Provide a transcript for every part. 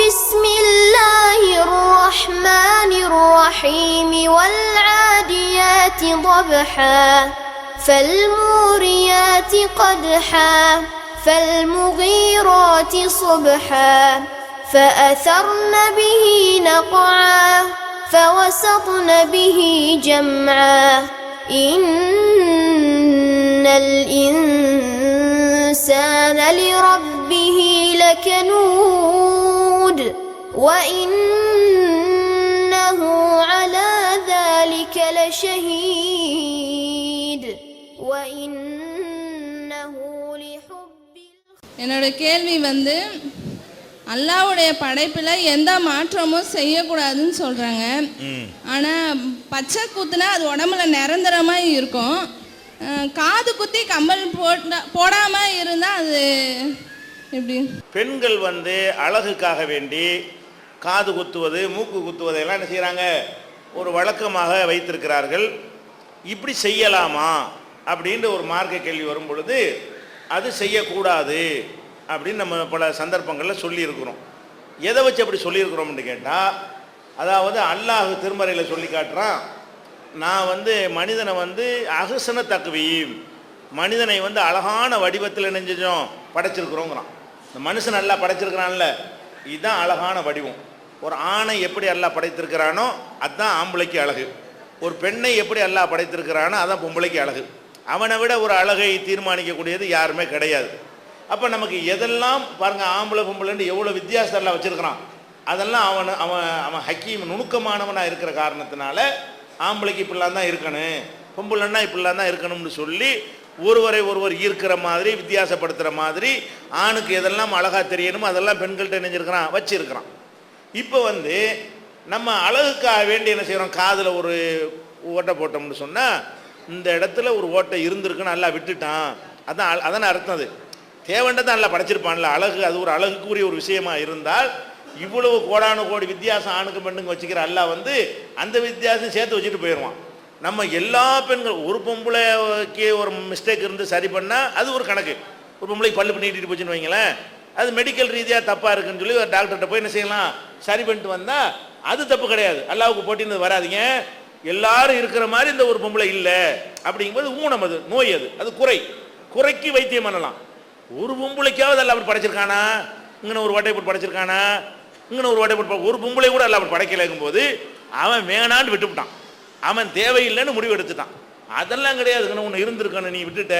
بسم الله الرحمن الرحيم والعاديات ضبحا فالموريات قدحا فالمغيرات صبحا فأثرن به نقعا فوسطن به جمعا إن الإنسان لربه لكنود وإنه على ذلك لشهيد وإنه لحب. என்னோட கேள்வி அல்லாஹ்வுடைய படைப்பில் எந்த மாற்றமும் செய்யக்கூடாதுன்னு சொல்கிறாங்க. ஆனால் பச்சை குத்துனா அது உடம்புல நிரந்தரமாக இருக்கும். காது குத்தி கம்பல் போடாமல் இருந்தால் அது எப்படி? பெண்கள் அழகுக்காக வேண்டி காது குத்துவது மூக்கு குத்துவதையெல்லாம் என்ன செய்கிறாங்க, ஒரு வழக்கமாக வைத்திருக்கிறார்கள். இப்படி செய்யலாமா அப்படின்ற ஒரு மார்க்க கேள்வி வரும் பொழுது அது செய்யக்கூடாது அப்படின்னு நம்ம பல சந்தர்ப்பங்களில் சொல்லியிருக்கிறோம். எதை வச்சு அப்படி சொல்லியிருக்கிறோம்னு கேட்டால், அதாவது அல்லாஹ் திருமறையில் சொல்லி காட்டுறான், நான் மனிதனை அகுசன தக்வீம், மனிதனை அழகான வடிவத்தில் நெஞ்சோம் படைச்சிருக்கிறோங்கிறான். இந்த மனுஷன் நல்லா படைச்சிருக்கிறான்ல, இதுதான் அழகான வடிவம். ஒரு ஆணை எப்படி அல்லாஹ் படைத்திருக்கிறானோ அதுதான் ஆம்பளைக்கு அழகு. ஒரு பெண்ணை எப்படி அல்லாஹ் படைத்திருக்கிறானோ அதான் பொம்பளைக்கு அழகு. அவனை விட ஒரு அழகை தீர்மானிக்கக்கூடியது யாருமே கிடையாது. அப்போ நமக்கு எதெல்லாம் பாருங்கள், ஆம்பளை பொம்பளைன்னு எவ்வளோ வித்தியாசத்தெல்லாம் வச்சுருக்கிறான். அதெல்லாம் அவன் ஹக்கீம் நுணுக்கமானவனாக இருக்கிற காரணத்தினால ஆம்பளைக்கு இப்படிலாம் தான் இருக்கணும், பொம்பளைன்னா இப்படிலாம் தான் இருக்கணும்னு சொல்லி ஒருவரை ஒருவர் ஈர்க்கிற மாதிரி வித்தியாசப்படுத்துகிற மாதிரி ஆணுக்கு எதெல்லாம் அழகாக தெரியணுமோ அதெல்லாம் பெண்கள்கிட்ட நினைஞ்சிருக்கிறான் வச்சுருக்கிறான். இப்போ நம்ம அழகுக்காக வேண்டி என்ன செய்கிறோம், காதில் ஒரு ஓட்டை போட்டோம்னு சொன்னால் இந்த இடத்துல ஒரு ஓட்டை இருந்திருக்குன்னு நல்லா விட்டுட்டான், அதான அர்த்தம். அது தேவண்டதான் நல்லா படைச்சிருப்பான்ல. அழகு அது ஒரு அழகுக்குரிய ஒரு விஷயமா இருந்தால் இவ்வளவு கோடானு கோடி வித்தியாசம் ஆணுக்கு பெண்ணுங்க வச்சுக்கிற அல்லாஹ் அந்த வித்தியாசம் சேர்த்து வச்சுட்டு போயிடுவான். நம்ம எல்லா பெண்கள், ஒரு பொம்பளைக்கு ஒரு மிஸ்டேக் இருந்து சரி பண்ணால் அது ஒரு கணக்கு. ஒரு பொம்பளைக்கு பல்லு நீட்டிட்டு போச்சுன்னு வைங்களேன், அது மெடிக்கல் ரீதியாக தப்பாக இருக்குன்னு சொல்லி ஒரு டாக்டர்கிட்ட போய் என்ன செய்யலாம், சரி பண்ணிட்டு வந்தால் அது தப்பு கிடையாது. அல்லாவுக்கு போட்டின்னு வராதிங்க, எல்லாரும் இருக்கிற மாதிரி இந்த ஒரு பொம்பளை இல்லை அப்படிங்கும்போது ஊனம், அது நோய், அது குறைக்கு வைத்தியம் பண்ணலாம். ஒரு பொம்பளைக்காவது அல்ல அப்படி படைச்சிருக்கானா, இங்கே ஒரு ஓட்டை போட்டு படைச்சிருக்கானா, இங்கே ஒரு ஓட்டை போட்டு ஒரு பொம்பளை கூட அல்ல அப்படி படைக்கலைங்கும் போது அவன் வேணான்னு விட்டுவிட்டான், அவன் தேவையில்லைன்னு முடிவு எடுத்துட்டான். அதெல்லாம் கிடையாது, ஒன்று இருந்திருக்கணும் நீ விட்டுட்ட,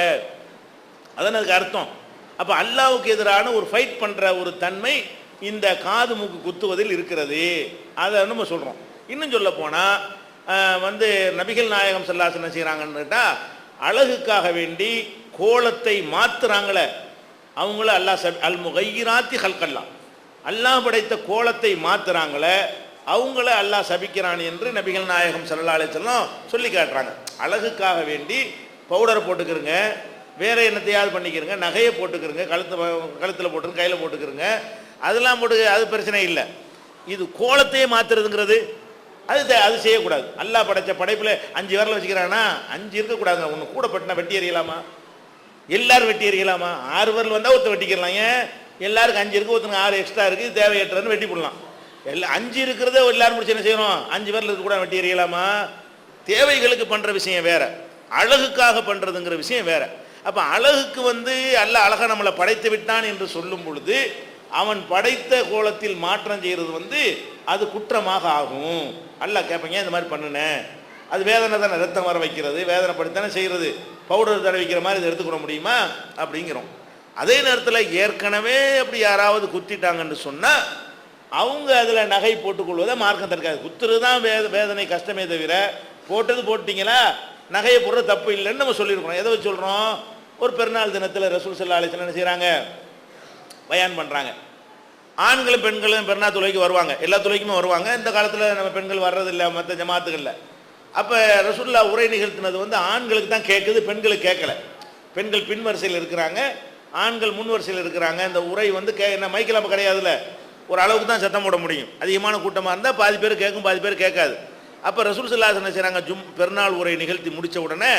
அதான அதுக்கு அர்த்தம். அப்போ அல்லாவுக்கு எதிரான ஒரு ஃபைட் பண்ணுற ஒரு தன்மை இந்த காது மூக்கு குத்துவதில் இருக்கிறது. அதை நம்ம சொல்கிறோம். இன்னும் சொல்ல போனால் நபிகள் நாயகம் ஸல்லல்லாஹு அலைஹி வஸல்லம் செய்கிறாங்கன்னு கேட்டால், அழகுக்காக வேண்டி கோலத்தை மாற்றுறாங்களே அவங்கள அல்லாஹ் அல் முகையிராத்தி ஹல்கல்லா, அல்லாஹ் படைத்த கோலத்தை மாற்றுறாங்களே அவங்கள அல்லாஹ் சபிக்கிறான் என்று நபிகள் நாயகம் ஸல்லல்லாஹு அலைஹி வஸல்லம் சொல்லி காட்டுறாங்க. அழகுக்காக வேண்டி பவுடரை போட்டுக்கிறங்க, வேற என்னத்தையாவது பண்ணிக்கிறங்க, நகையை போட்டுக்கிறங்க, கழுத்தில் போட்டுருங்க, கையில் போட்டுக்கிறங்க, அதெல்லாம் போட்டு அது பிரச்சனை இல்லை. இது கோலத்தையே மாற்றுறதுங்கிறது அது செய்யக்கூடாது. அல்லாஹ் படைத்த படைப்பில் 5 விரல் வச்சுக்கிறானா, 5 இருக்கக்கூடாதுங்க. ஒன்று கூட பட்டினா வெட்டி எறியலாமா, எல்லாரும் வெட்டி எறியலாமா? 6 விரல் வந்தால் ஒருத்தர் வெட்டிக்கலாம். ஏன் எல்லாருக்கும் 5 இருக்குது, ஒருத்தருக்கு 6 எக்ஸ்ட்ரா இருக்குது, தேவையற்றன்னு வெட்டி போடலாம். 5 இருக்கிறத எல்லாரும் முடிச்சு என்ன செய்யணும், 5 விரல் இருக்க கூட வெட்டி எறியலாமா? தேவைகளுக்கு பண்ணுற விஷயம் வேற, அழகுக்காக பண்ணுறதுங்கிற விஷயம் வேற. அப்போ அழகுக்கு அல்லாஹ் அழகாக நம்மளை படைத்து விட்டான் என்று சொல்லும் பொழுது அவன் படைத்த கோலத்தில் மாற்றம் செய்கிறது அது குற்றமாக ஆகும். அல்லாஹ் கேட்பீங்க, இந்த மாதிரி பண்ணுனேன், அது வேதனை தானே, ரத்தம் வர வைக்கிறது, வேதனைப்படுத்தானே செய்கிறது, பவுடர் தடவிக்கிற மாதிரி இதை எடுத்துக்கிட முடியுமா அப்படிங்கிறோம். அதே நேரத்தில் ஏற்கனவே அப்படி யாராவது குத்திட்டாங்கன்னு சொன்னால் அவங்க அதில் நகை போட்டுக்கொள்வதை மார்க்கம் தடுக்காது. குத்துறது தான் வேதனை கஷ்டமே தவிர போட்டது போட்டிங்களா நகையை போடுற தப்பு இல்லைன்னு நம்ம சொல்லியிருக்கிறோம். எதை வச்சு சொல்கிறோம், ஒரு பெருநாள் தினத்தில் ரசூல் ஸல்லல்லாஹு அலைஹி வஸல்லம் என்ன செய்கிறாங்க, பயான் பண்ணுறாங்க. ஆண்களும் பெண்களும் பெருநாள் தொழுகைக்கு வருவாங்க, எல்லா தொழுகைக்குமே வருவாங்க. இந்த காலத்தில் நம்ம பெண்கள் வர்றதில்லை மற்ற ஜமாத்துகளில். அப்போ ரசூலுல்லாஹ் உரை நிகழ்த்தினது ஆண்களுக்கு தான் கேட்குது, பெண்களுக்கு கேட்கல. பெண்கள் பின் வரிசையில் இருக்கிறாங்க, ஆண்கள் முன் வரிசையில் இருக்கிறாங்க. இந்த உரை என்ன மைக்கில் அப்போ கிடையாதுல்ல, ஒரு அளவுக்கு தான் சத்தம் போட முடியும். அதிகமான கூட்டமாக இருந்தால் பாதி பேர் கேட்கும், பாதி பேர் கேட்காது. அப்போ ரசூல் ஸல்லல்லாஹு அலைஹி வஸல்லம் என்ன செய்கிறாங்க, பெருநாள் உரை நிகழ்த்தி முடித்த உடனே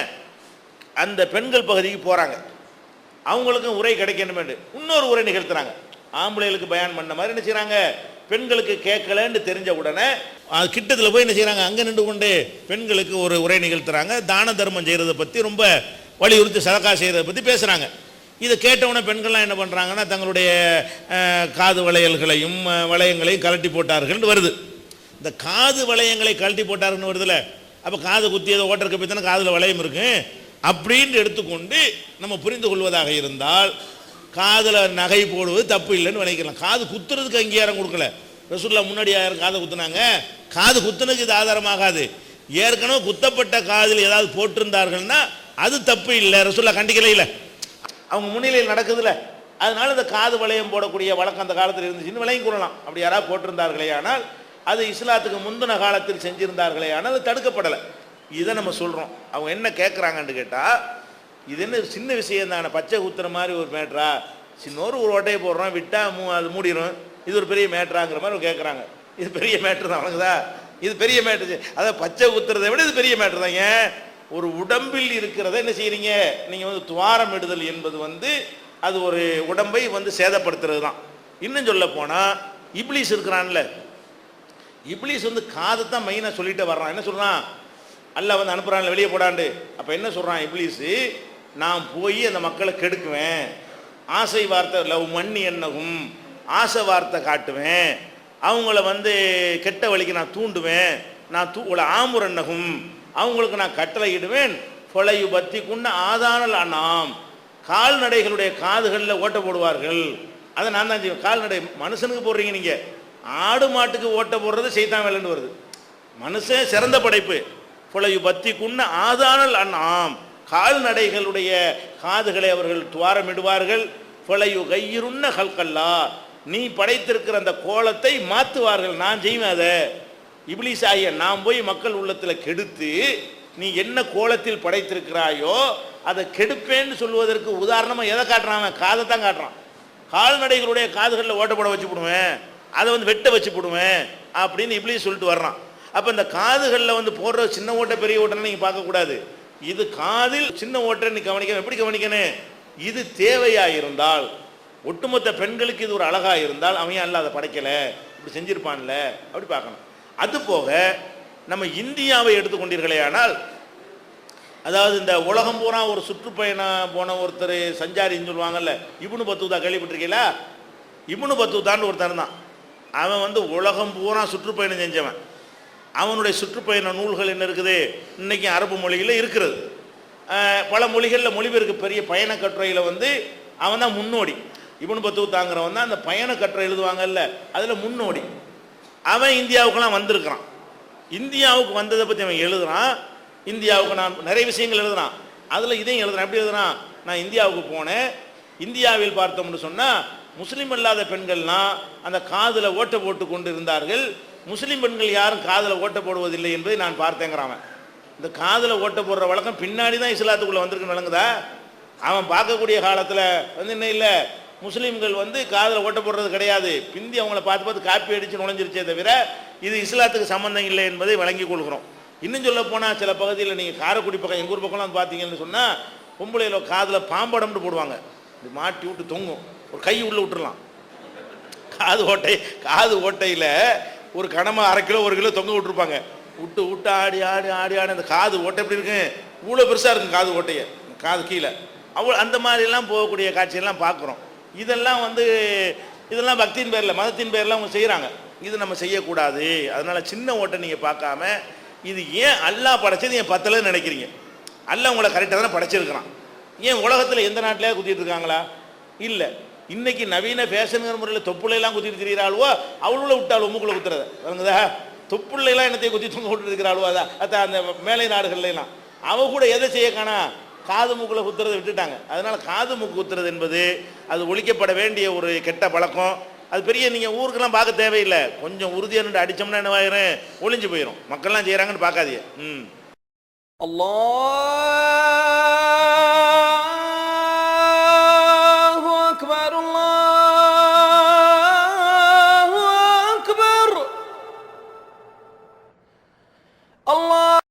அந்த பெண்கள் பகுதிக்கு போகிறாங்க. அவங்களுக்கும் உரை கிடைக்கணுமே இன்னொரு உரை நிகழ்த்துறாங்க. ஆம்பளைகளுக்கு பயான் பண்ண மாதிரி என்ன செய்கிறாங்க, பெண்களுக்கு கேட்கலன்னு தெரிஞ்ச உடனே கிட்டத்தில் போய் என்ன செய்கிறாங்க, அங்கே நின்று கொண்டு பெண்களுக்கு ஒரு உரை நிகழ்த்துறாங்க. தான தர்மம் செய்கிறத பற்றி ரொம்ப வலியுறுத்தி சதக்கா செய்கிறத பற்றி பேசுகிறாங்க. இதை கேட்டவுடனே பெண்கள்லாம் என்ன பண்ணுறாங்கன்னா தங்களுடைய காது வளையல்களையும் வளையங்களையும் கழட்டி போட்டார்கள்னு வருது. இந்த காது வளையங்களை கழட்டி போட்டாருன்னு வருதுல்ல, அப்போ காது குத்தியதை ஓட்டருக்கு போய் தானே காதில் வளையம் இருக்கு அப்படின்னு எடுத்துக்கொண்டு நம்ம புரிந்து கொள்வதாக இருந்தால் காதில் நகை போடுவது தப்பு இல்லைன்னு நினைக்கலாம். காது குத்துறதுக்கு அங்கீகாரம் கொடுக்கல. ரசூலுல்லாஹ் முன்னாடி யாரும் காதை குத்துனாங்க? காது குத்துனதுக்கு இது ஆதாரமாகாது. ஏற்கனவே குத்தப்பட்ட காதில் ஏதாவது போட்டிருந்தார்கள்னா அது தப்பு இல்லை, ரசூலுல்லாஹ் கண்டிக்கல. இல்லை, அவங்க முன்னிலையில் நடக்குதுல்ல, அதனால இந்த காது வளையம் போடக்கூடிய வழக்கம் அந்த காலத்தில் இருந்துச்சுன்னு விளங்கி கொள்ளலாம். அப்படி யாராவது போட்டிருந்தார்களே ஆனால் அது இஸ்லாத்துக்கு முந்தின காலத்தில் செஞ்சிருந்தார்களே ஆனால் அது தடுக்கப்படலை. இதை நம்ம சொல்கிறோம். அவங்க என்ன கேட்குறாங்கன்னு கேட்டால், இது என்ன சின்ன விஷயம் தானே, பச்சை குத்துற மாதிரி ஒரு மேட்ரா, சின்னொரு ஓட்டையை போடுறோம் விட்டால் அது மூடிடும், இது ஒரு பெரிய மேட்ராங்கிற மாதிரி கேட்குறாங்க. இது பெரிய மேட்ரு தான் வணங்குதா, இது பெரிய மேட்ரு. அதாவது பச்சை குத்துறதை விட இது பெரிய மேட்ரு தாங்க. ஒரு உடம்பில் இருக்கிறத என்ன செய்கிறீங்க நீங்கள் வந்து துவாரம் இடுதல் என்பது வந்து அது ஒரு உடம்பை வந்து சேதப்படுத்துறது தான். இன்னும் சொல்ல போனால் இப்லீஸ் இருக்கிறான்ல, இப்லீஸ் வந்து காது தான் மெயினாக சொல்லிட்டு வர்றான். என்ன சொல்கிறான், அல்லாஹ் வந்து அனுப்புகிறான்ல வெளியே போடாண்டு. அப்போ என்ன சொல்கிறான் இப்லீஸு, நான் போய் அந்த மக்களை கெடுக்குவேன், ஆசை வார்த்தை லவ் மண்ணி என்னகும் ஆசை வார்த்தை காட்டுவேன், அவங்கள வந்து கெட்ட வழிக்கு நான் தூண்டுவேன், நான் ஆமுர் என்னகும் அவங்களுக்கு நான் கட்டளை இடுவேன், கொலையு பத்தி குண்ட ஆதானல் அண்ணாம் கால்நடைகளுடைய காதுகளில் ஓட்ட போடுவார்கள். அதை நான் தான் செய்வேன். கால்நடை மனுஷனுக்கு போடுறீங்க நீங்கள், ஆடு மாட்டுக்கு ஓட்ட போடுறது செய்தான் வேலைன்னு வருது. மனுஷன் சிறந்த படைப்பு. கொலையு பத்தி குண்ட ஆதானல் அண்ணாம் கால்நடைகளுடைய காதுகளை அவர்கள் துவாரமிடுவார்கள். கொலையு கையிருன்ன கல்கல்லா நீ படைத்திருக்கிற அந்த கோலத்தை மாற்றுவார்கள், நான் செய்வேன். அதை இப்லீஸ் ஆகிய நான் போய் மக்கள் உள்ளத்தில் கெடுத்து நீ என்ன கோலத்தில் படைத்திருக்கிறாயோ அதை கெடுப்பேன்னு சொல்வதற்கு உதாரணமாக எதை காட்டுறான், காதை தான் காட்டுறான். கால்நடைகளுடைய காதுகளில் ஓட்ட போட வச்சு போடுவேன், அதை வந்து வெட்ட வச்சு போடுவேன் அப்படின்னு இப்லீஸ் சொல்லிட்டு வர்றான். அப்போ இந்த காதுகளில் வந்து போடுற சின்ன ஓட்டை பெரிய ஓட்டைன்னு நீங்கள் பார்க்கக்கூடாது. இது காதில் சின்ன ஓட்டை நீ கவனிக்கணும். எப்படி கவனிக்கணும், இது தேவையாக இருந்தால், ஒட்டுமொத்த பெண்களுக்கு இது ஒரு அழகாக இருந்தால் அவன் அல்ல அதை படைக்கலை, இப்படி செஞ்சிருப்பான்ல அப்படி பார்க்கணும். அதுபோக நம்ம இந்தியாவை எடுத்துக்கொண்டீர்களே ஆனால், அதாவது இந்த உலகம் பூரா ஒரு சுற்றுப்பயணம் போன ஒருத்தர் சஞ்சாரின்னு சொல்லுவாங்கல்ல, இப்னு பத்தூதா கேள்விப்பட்டிருக்கீங்களா? இப்னு பத்தூதான்னு ஒருத்தர் தான். அவன் வந்து உலகம் பூரா சுற்றுப்பயணம் செஞ்சவன். அவனுடைய சுற்றுப்பயண நூல்கள் என்ன இருக்குது, இன்றைக்கி அரபு மொழிகளில் இருக்கிறது. பல மொழிகளில் மொழிபெயர்க்கு பெரிய பயண கட்டுரையில் வந்து அவன் தான் முன்னோடி. இப்னு பத்தூதாங்கிறவன் தான் அந்த பயண கட்டுரை எழுதுவாங்கல்ல, அதில் முன்னோடி. அவன் இந்தியாவுக்கெல்லாம் வந்திருக்கிறான். இந்தியாவுக்கு வந்ததை பற்றி அவன் எழுதுறான். இந்தியாவுக்கு நான் நிறைய விஷயங்கள் எழுதுறான், அதில் இதையும் எழுதுறான். எப்படி எழுதுறான், நான் இந்தியாவுக்கு போனேன், இந்தியாவில் பார்த்தோம்னு சொன்னால் முஸ்லீம் அல்லாத பெண்கள்லாம் அந்த காதில் ஓட்ட போட்டு கொண்டு இருந்தார்கள், முஸ்லீம் பெண்கள் யாரும் காதில் ஓட்ட போடுவதில்லை என்பதை நான் பார்த்தேங்கிறான். இந்த காதில் ஓட்ட போடுற வழக்கம் பின்னாடி தான் இஸ்லாத்துக்குள்ளே வந்திருக்குன்னு விளங்குதா. அவன் பார்க்கக்கூடிய காலத்தில் வந்து என்ன இல்லை, முஸ்லீம்கள் வந்து காதில் ஓட்ட போடுறது கிடையாது, பிந்தி அவங்கள பார்த்து பார்த்து காப்பி அடித்து நுழைஞ்சிருச்சே தவிர இது இஸ்லாத்துக்கு சம்மந்தம் இல்லை என்பதை வழங்கிக் கொள்கிறோம். இன்னும் சொல்ல போனால் சில பகுதியில் நீங்கள் காரைக்குடி பக்கம் எங்கள் ஊர் பக்கம்லாம் பார்த்தீங்கன்னு சொன்னால் பொம்பளையில் காதில் பாம்படம்னு போடுவாங்க, இது மாட்டி விட்டு தொங்கும், ஒரு கை உள்ளே விட்டுடலாம். காது ஓட்டையில் ஒரு கனமாக 1/2 கிலோ 1 கிலோ தொங்க விட்டுருப்பாங்க. விட்டு விட்டு ஆடி ஆடி ஆடி ஆடி அந்த காது ஓட்டை எப்படி இருக்கு, இவ்வளோ பெருசாக இருக்கும் காது ஓட்டையை, காது கீழே அவ்வளோ அந்த மாதிரிலாம் போகக்கூடிய காட்சியெல்லாம் பார்க்குறோம். இதெல்லாம் வந்து இதெல்லாம் பக்தியின் பேரில் மதத்தின் பேரில் அவங்க செய்கிறாங்க. இது நம்ம செய்யக்கூடாது. அதனால் சின்ன ஓட்டை நீங்கள் பார்க்காம இது ஏன் அல்லாஹ் படைச்சது ஏன் பத்தலைன்னு நினைக்கிறீங்க? அல்லாஹ் உங்களை கரெக்டாக தானே படைச்சிருக்கிறான். ஏன் உலகத்தில் எந்த நாட்டிலே குத்திட்டு இருக்காங்களா? இல்லை. இன்னைக்கு நவீன ஃபேஷனுங்கிற முறையில் தொப்புளையெல்லாம் குத்திட்டு திரிகிறாளுவோ, அவளுள்ள விட்டாள் உமுக்குள்ள குத்துறத வருங்குதா, தொப்புள்ளையெல்லாம் என்னத்தையும் குத்தி தொங்க விட்டு இருக்கிறாளுவோ, அதான் அந்த மேலை நாடுகள்லாம் அவ கூட எதை செய்ய காணா, காது மூக்கில் குத்துறதை விட்டுட்டாங்க. அதனால் காது மூக்கு குத்துறது என்பது அது ஒழிக்கப்பட வேண்டிய ஒரு கெட்ட பழக்கம். அது பெரிய நீங்கள் ஊருக்கெல்லாம் பார்க்க தேவையில்லை, கொஞ்சம் உறுதியாக அடித்தோம்னா என்னவாயிரும், ஒளிஞ்சு போயிடும். மக்கள்லாம் செய்கிறாங்கன்னு பார்க்காதீங்க. அல்லாஹ்